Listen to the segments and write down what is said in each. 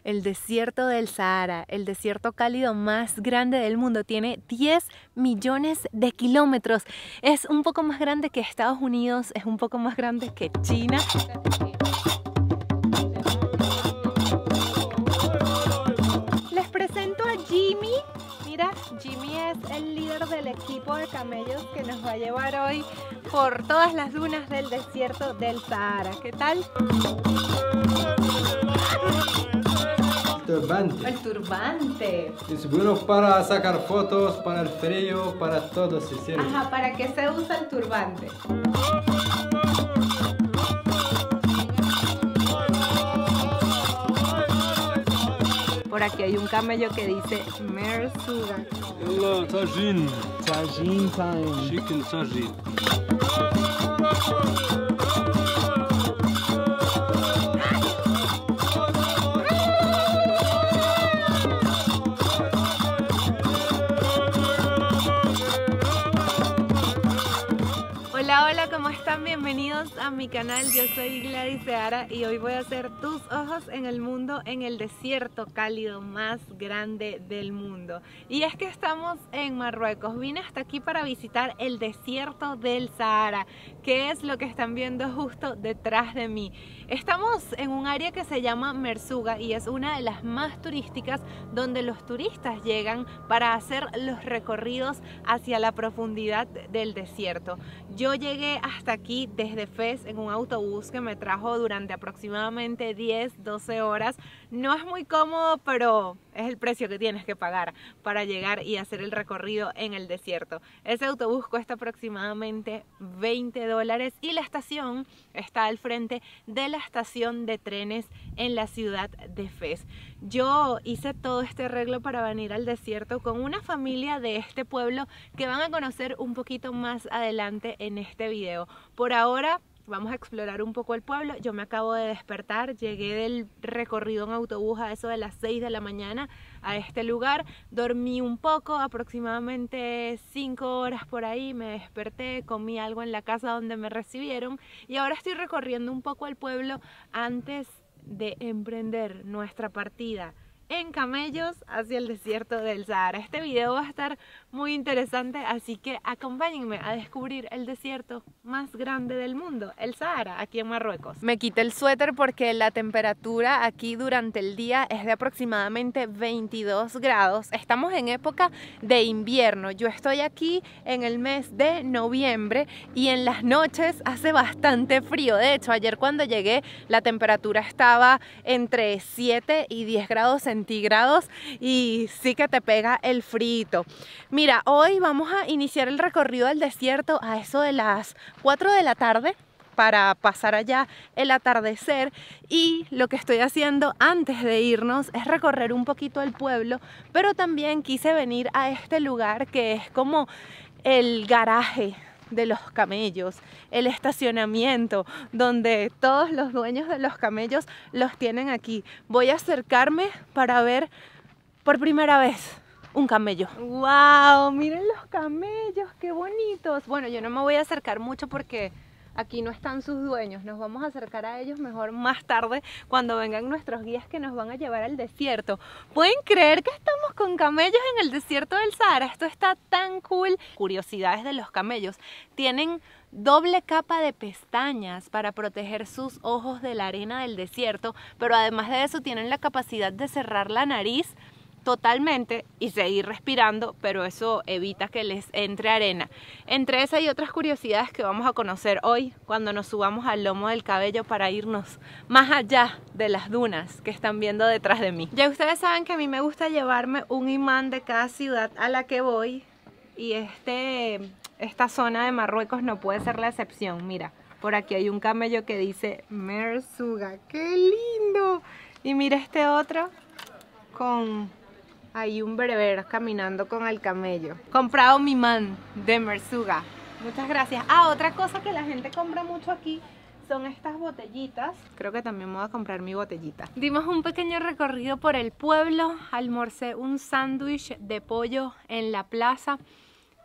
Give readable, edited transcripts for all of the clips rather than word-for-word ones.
el desierto del Sahara, el desierto cálido más grande del mundo, tiene 10 millones de kilómetros. Es un poco más grande que Estados Unidos, es un poco más grande que China. Les presento a Jimmy. Mira, Jimmy es el líder del equipo de camellos que nos va a llevar hoy por todas las dunas del desierto del Sahara. ¿Qué tal? Turbante. El turbante. Es bueno para sacar fotos, para el frío, para todo se sirve. Ajá, ¿para qué se usa el turbante? Por aquí hay un camello que dice Mersuga. Hello, tagine. Tagine time. Chicken tagine. Hola, ¿cómo están? Bienvenidos a mi canal. Yo soy Gladys Seara y hoy voy a hacer tus ojos en el mundo, en el desierto cálido más grande del mundo. Y es que estamos en Marruecos. Vine hasta aquí para visitar el desierto del Sahara, que es lo que están viendo justo detrás de mí. Estamos en un área que se llama Mersuga y es una de las más turísticas, donde los turistas llegan para hacer los recorridos hacia la profundidad del desierto. Yo llegué hasta aquí desde Fez en un autobús que me trajo durante aproximadamente 10-12 horas. No es muy cómodo, pero es el precio que tienes que pagar para llegar y hacer el recorrido en el desierto. Ese autobús cuesta aproximadamente $20 y la estación está al frente de la estación de trenes en la ciudad de Fez. Yo hice todo este arreglo para venir al desierto con una familia de este pueblo que van a conocer un poquito más adelante en este video. Por ahora vamos a explorar un poco el pueblo. Yo me acabo de despertar, llegué del recorrido en autobús a eso de las 6 de la mañana a este lugar. Dormí un poco, aproximadamente 5 horas por ahí, me desperté, comí algo en la casa donde me recibieron y ahora estoy recorriendo un poco el pueblo antes de emprender nuestra partida en camellos hacia el desierto del Sahara. Este video va a estar muy interesante, así que acompáñenme a descubrir el desierto más grande del mundo, el Sahara, aquí en Marruecos. Me quité el suéter porque la temperatura aquí durante el día es de aproximadamente 22 grados. Estamos en época de invierno. Yo estoy aquí en el mes de noviembre y en las noches hace bastante frío. De hecho, ayer cuando llegué la temperatura estaba entre 7 y 10 grados centígrados y sí que te pega el frío. Mira, hoy vamos a iniciar el recorrido del desierto a eso de las 4 de la tarde para pasar allá el atardecer, y lo que estoy haciendo antes de irnos es recorrer un poquito el pueblo, pero también quise venir a este lugar que es como el garaje de los camellos, el estacionamiento donde todos los dueños de los camellos los tienen aquí. Voy a acercarme para ver por primera vez un camello. ¡Wow! Miren los camellos, qué bonitos. Bueno, yo no me voy a acercar mucho porque aquí no están sus dueños. Nos vamos a acercar a ellos mejor más tarde cuando vengan nuestros guías que nos van a llevar al desierto. ¿Pueden creer que estamos con camellos en el desierto del Sahara? Esto está tan cool. Curiosidades de los camellos: tienen doble capa de pestañas para proteger sus ojos de la arena del desierto, pero además de eso tienen la capacidad de cerrar la nariz totalmente y seguir respirando, pero eso evita que les entre arena. Entre esas y otras curiosidades que vamos a conocer hoy cuando nos subamos al lomo del camello para irnos más allá de las dunas que están viendo detrás de mí. Ya ustedes saben que a mí me gusta llevarme un imán de cada ciudad a la que voy y esta zona de Marruecos no puede ser la excepción. Mira, por aquí hay un camello que dice Mersuga. ¡Qué lindo! Y mira este otro con hay un bereber caminando con el camello. Comprado mi imán de Mersuga. Muchas gracias. Ah, otra cosa que la gente compra mucho aquí son estas botellitas. Creo que también me voy a comprar mi botellita. Dimos un pequeño recorrido por el pueblo. Almorcé un sándwich de pollo en la plaza.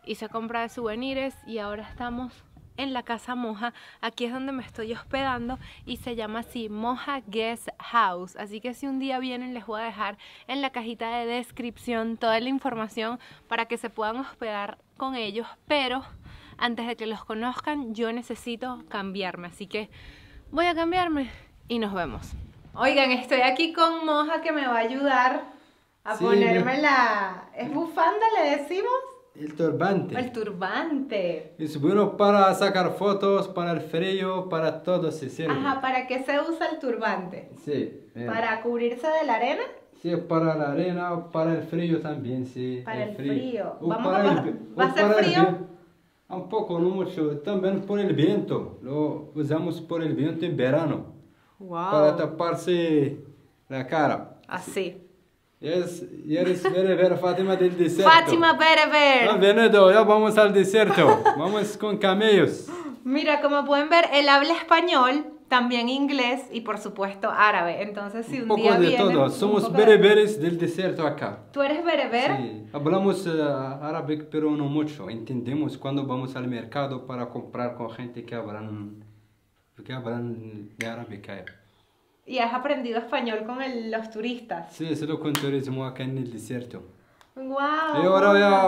Hice compra de souvenirs y ahora estamos en la casa Moja. Aquí es donde me estoy hospedando y se llama así, Moja Guest House. Así que si un día vienen les voy a dejar en la cajita de descripción toda la información para que se puedan hospedar con ellos. Pero antes de que los conozcan yo necesito cambiarme, así que voy a cambiarme y nos vemos. Oigan, estoy aquí con Moja que me va a ayudar a ponerme la... ¿Es bufanda le decimos? El turbante. El turbante. Es bueno para sacar fotos, para el frío, para todo se sirve. Ajá, ¿para qué se usa el turbante? Sí. ¿Para cubrirse de la arena? Sí, para la arena, para el frío también, sí. Para el frío. O Vamos para a... el- ¿Va o a ser para el frío? vi- Un poco, no mucho. También por el viento. Lo usamos por el viento en verano. Wow. Para taparse la cara. Así. Eres ver Fátima del desierto. Fátima Bereber. Bienvenido, ya vamos al desierto. Vamos con camellos. Mira, como pueden ver, él habla español, también inglés y por supuesto árabe. Entonces si un, Un poco día de vienen, todo. un Somos poco de- bereberes del desierto acá. ¿Tú eres bereber? Sí, hablamos árabe, pero no mucho. Entendemos cuando vamos al mercado para comprar con gente que hablan de árabe. Y has aprendido español con los turistas. Sí, solo con turismo acá en el desierto. Wow. Y ahora ya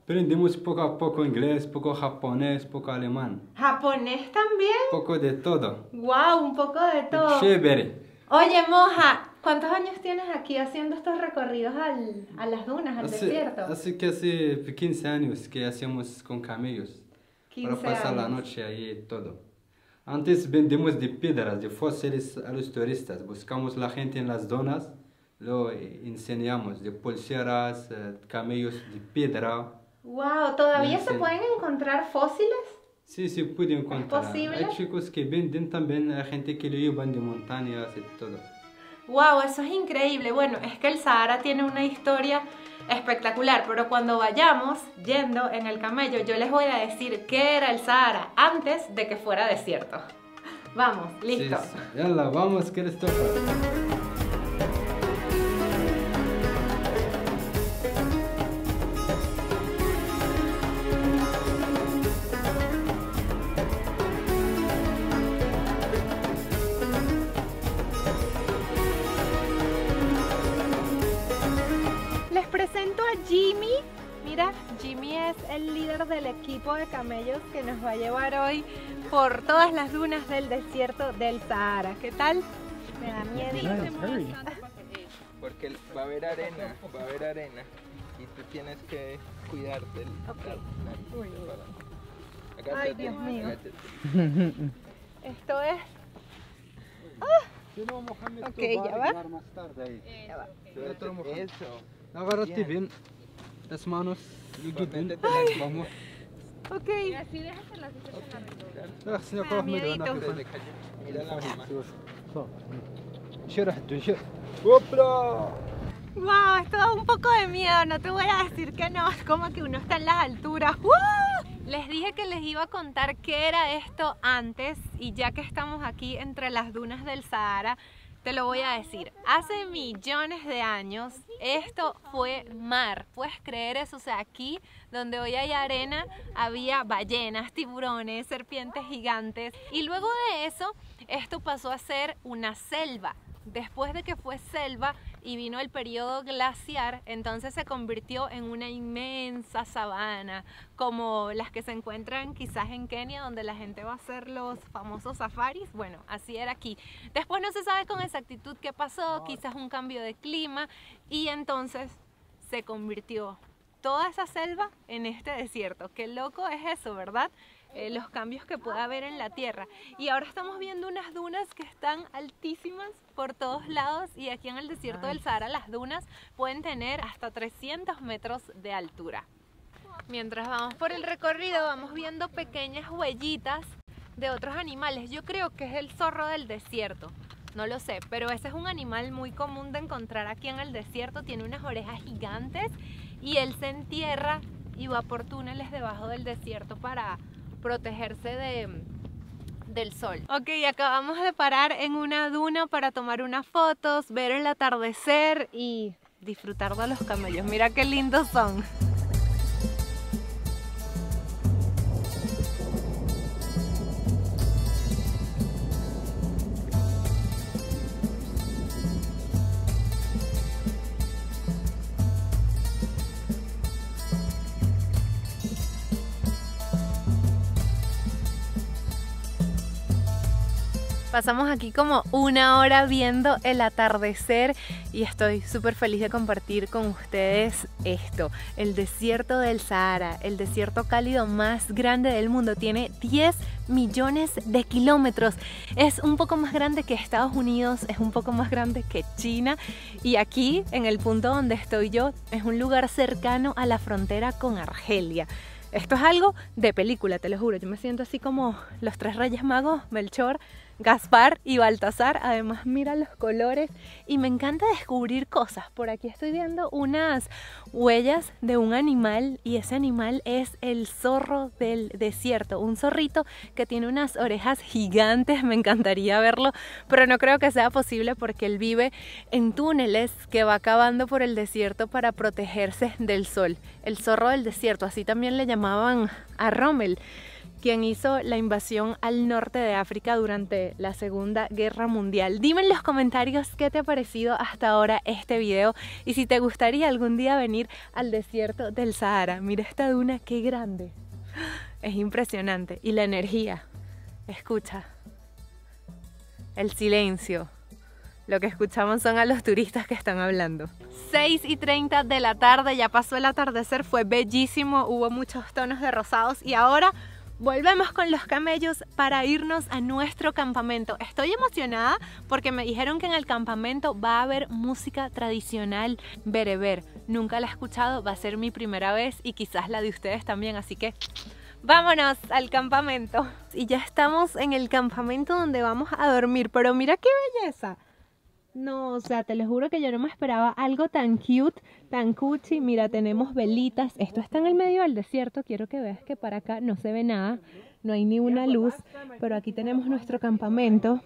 aprendemos poco a poco inglés, poco japonés, poco alemán. ¿Japonés también? Poco de todo. Wow, un poco de todo. Chévere. Oye, Moja, ¿cuántos años tienes aquí haciendo estos recorridos a las dunas, al desierto? Hace 15 años que hacemos con camellos. 15 Para pasar la años. noche ahí y todo. Antes vendemos de piedras, de fósiles a los turistas. Buscamos la gente en las zonas, lo enseñamos de pulseras, camellos de piedra. Wow, ¿todavía Sí. se pueden encontrar fósiles? Sí, se puede encontrar. posible? Hay chicos que venden también, hay gente que lo llevan de montañas y todo. Wow, eso es increíble. Bueno, es que el Sahara tiene una historia espectacular, pero cuando vayamos yendo en el camello, yo les voy a decir qué era el Sahara antes de que fuera desierto. Vamos, listo. Sí, sí. Yala, vamos, Christopher. Les presento a Jimmy. Mira, Jimmy es el líder del equipo de camellos que nos va a llevar hoy por todas las dunas del desierto del Sahara. ¿Qué tal? Me da miedo. Porque va a haber arena, y tú tienes que cuidarte. Ay, Dios mío. Esto es... Ok, ya va. Eso. Agárrate bien las manos. Vamos. Ok. miedito. Mira la mamá. Wow, esto da un poco de miedo, no te voy a decir que no, es como que uno está en las alturas. ¡Wow! Les dije que les iba a contar qué era esto antes y ya que estamos aquí entre las dunas del Sahara, te lo voy a decir. Hace millones de años esto fue mar, ¿puedes creer eso? O sea, aquí donde hoy hay arena había ballenas, tiburones, serpientes gigantes y luego de eso esto pasó a ser una selva. Después de que fue selva y vino el periodo glaciar, entonces se convirtió en una inmensa sabana, como las que se encuentran quizás en Kenia, donde la gente va a hacer los famosos safaris. Bueno, así era aquí. Después no se sabe con exactitud qué pasó, quizás un cambio de clima, y entonces se convirtió toda esa selva en este desierto. Qué loco es eso, ¿verdad? Los cambios que puede haber en la tierra. Y ahora estamos viendo unas dunas que están altísimas por todos lados, y aquí en el desierto del Sahara las dunas pueden tener hasta 300 metros de altura. Mientras vamos por el recorrido vamos viendo pequeñas huellitas de otros animales. Yo creo que es el zorro del desierto, no lo sé, pero ese es un animal muy común de encontrar aquí en el desierto. Tiene unas orejas gigantes y él se entierra y va por túneles debajo del desierto para protegerse del sol. Ok, acabamos de parar en una duna para tomar unas fotos, ver el atardecer y disfrutar de los camellos. Mira qué lindos son. Pasamos aquí como una hora viendo el atardecer y estoy súper feliz de compartir con ustedes esto. El desierto del Sahara, el desierto cálido más grande del mundo, tiene 10 millones de kilómetros. Es un poco más grande que Estados Unidos, es un poco más grande que China, y aquí en el punto donde estoy yo es un lugar cercano a la frontera con Argelia. Esto es algo de película, te lo juro. Yo me siento así como los tres reyes magos, Melchor, Gaspar y Baltasar. Además, mira los colores y me encanta descubrir cosas. Por aquí estoy viendo unas huellas de un animal y ese animal es el zorro del desierto. Un zorrito que tiene unas orejas gigantes, me encantaría verlo, pero no creo que sea posible porque él vive en túneles que va cavando por el desierto para protegerse del sol. El zorro del desierto, así también le llamaban a Rommel, quien hizo la invasión al norte de África durante la Segunda Guerra Mundial. Dime en los comentarios qué te ha parecido hasta ahora este video y si te gustaría algún día venir al desierto del Sahara. Mira esta duna, qué grande. Es impresionante. Y la energía. Escucha. El silencio. Lo que escuchamos son a los turistas que están hablando. 6:30 de la tarde, ya pasó el atardecer, fue bellísimo, hubo muchos tonos de rosados y ahora volvemos con los camellos para irnos a nuestro campamento. Estoy emocionada porque me dijeron que en el campamento va a haber música tradicional bereber. Nunca la he escuchado, va a ser mi primera vez y quizás la de ustedes también, así que vámonos al campamento. Y ya estamos en el campamento donde vamos a dormir, pero mira qué belleza. No, o sea, te lo juro que yo no me esperaba algo tan cute, tan cuchi. Mira, tenemos velitas. Esto está en el medio del desierto. Quiero que veas que para acá no se ve nada. No hay ni una luz. Pero aquí tenemos nuestro campamento.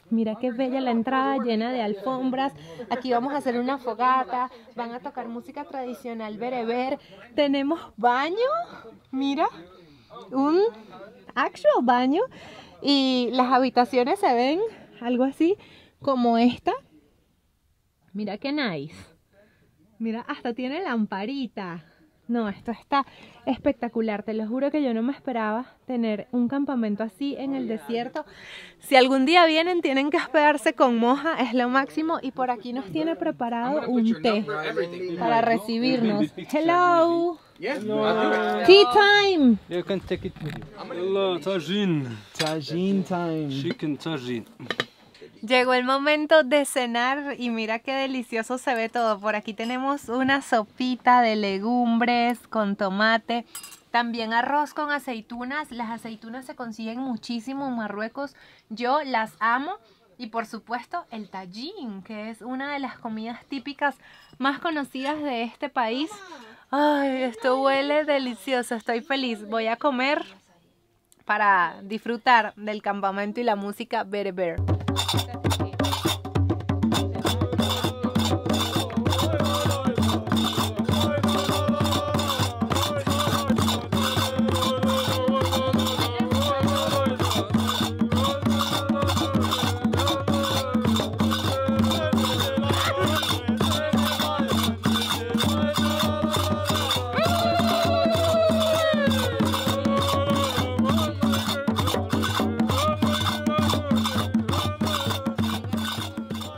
Mira qué bella la entrada, llena de alfombras. Aquí vamos a hacer una fogata. Van a tocar música tradicional bereber. Tenemos baño. Mira, un actual baño. Y las habitaciones se ven algo así como esta. Mira qué nice. Mira, hasta tiene lamparita. No, esto está espectacular. Te lo juro que yo no me esperaba tener un campamento así en el desierto. Si algún día vienen, tienen que hospedarse con Moja, es lo máximo. Y por aquí nos tiene preparado un té para recibirnos. Hello. Tea time. You can take it. Hello, tagine. Tagine time. Chicken tagine. Llegó el momento de cenar y mira qué delicioso se ve todo. Por aquí tenemos una sopita de legumbres con tomate, también arroz con aceitunas. Las aceitunas se consiguen muchísimo en Marruecos, yo las amo. Y por supuesto el tajín, que es una de las comidas típicas más conocidas de este país. Ay, esto huele delicioso, estoy feliz. Voy a comer para disfrutar del campamento y la música bereber.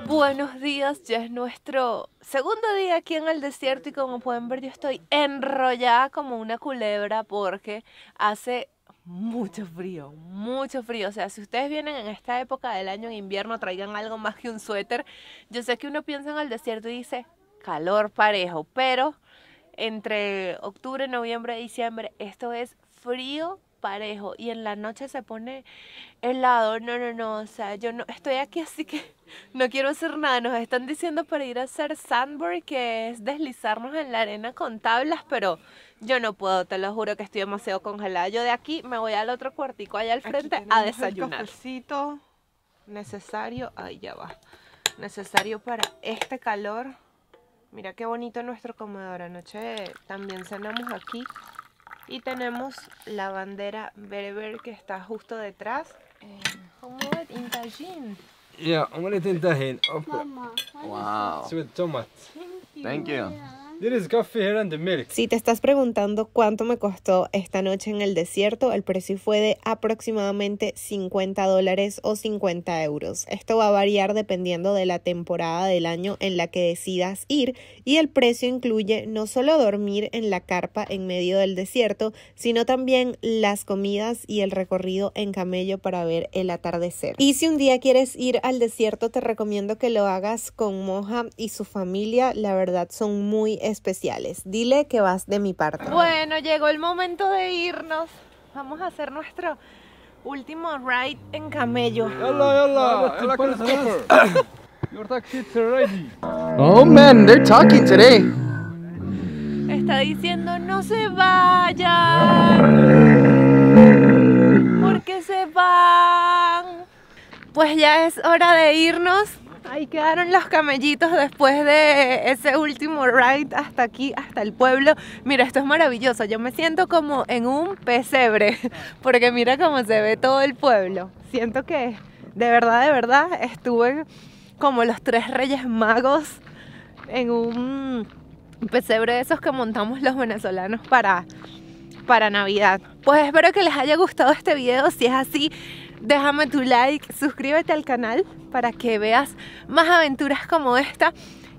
Buenos días, ya es nuestro segundo día aquí en el desierto y como pueden ver yo estoy enrollada como una culebra porque hace mucho frío, o sea, si ustedes vienen en esta época del año en invierno traigan algo más que un suéter. Yo sé que uno piensa en el desierto y dice calor parejo, pero entre octubre, noviembre, diciembre esto es frío parejo y en la noche se pone helado. No, o sea, yo no estoy aquí así que no quiero hacer nada. Nos están diciendo para ir a hacer sandboard, que es deslizarnos en la arena con tablas, pero yo no puedo, te lo juro que estoy demasiado congelada. Yo de aquí me voy al otro cuartico allá al frente a desayunar. El cafecito necesario, ahí ya va, necesario para este calor. Mira qué bonito nuestro comedor. Anoche también cenamos aquí. Y tenemos la bandera bereber que está justo detrás. Omelette in tagine. Yeah, omelette in tagine. Mama. Wow. With tomato. Thank you. There is coffee here and the milk. Si te estás preguntando cuánto me costó esta noche en el desierto, el precio fue de aproximadamente $50 o 50 euros. Esto va a variar dependiendo de la temporada del año en la que decidas ir, y el precio incluye no solo dormir en la carpa en medio del desierto, sino también las comidas y el recorrido en camello para ver el atardecer. Y si un día quieres ir al desierto, te recomiendo que lo hagas con Moja y su familia. La verdad son muy especiales. Dile que vas de mi parte. Bueno, llegó el momento de irnos. Vamos a hacer nuestro último ride en camello. Your taxi is ready. Oh man, they're talking today. Está diciendo no se vayan. ¿Por qué se van? Pues ya es hora de irnos. Ahí quedaron los camellitos después de ese último ride hasta aquí, hasta el pueblo. Mira, esto es maravilloso. Yo me siento como en un pesebre, porque mira cómo se ve todo el pueblo. Siento que de verdad estuve como los 3 Reyes Magos en un pesebre de esos que montamos los venezolanos para Navidad. Pues espero que les haya gustado este video. Si es así, déjame tu like, suscríbete al canal para que veas más aventuras como esta.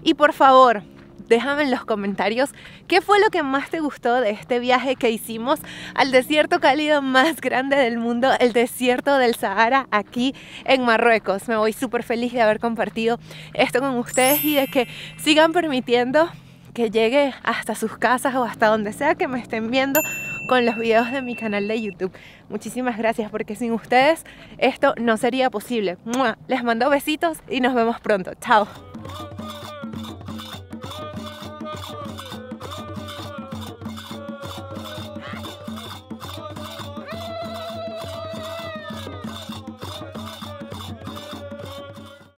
Y por favor, déjame en los comentarios qué fue lo que más te gustó de este viaje que hicimos al desierto cálido más grande del mundo, el desierto del Sahara, aquí en Marruecos. Me voy súper feliz de haber compartido esto con ustedes y de que sigan permitiendo que llegue hasta sus casas o hasta donde sea que me estén viendo con los videos de mi canal de YouTube. Muchísimas gracias, porque sin ustedes esto no sería posible. ¡Mua! Les mando besitos y nos vemos pronto. Chao.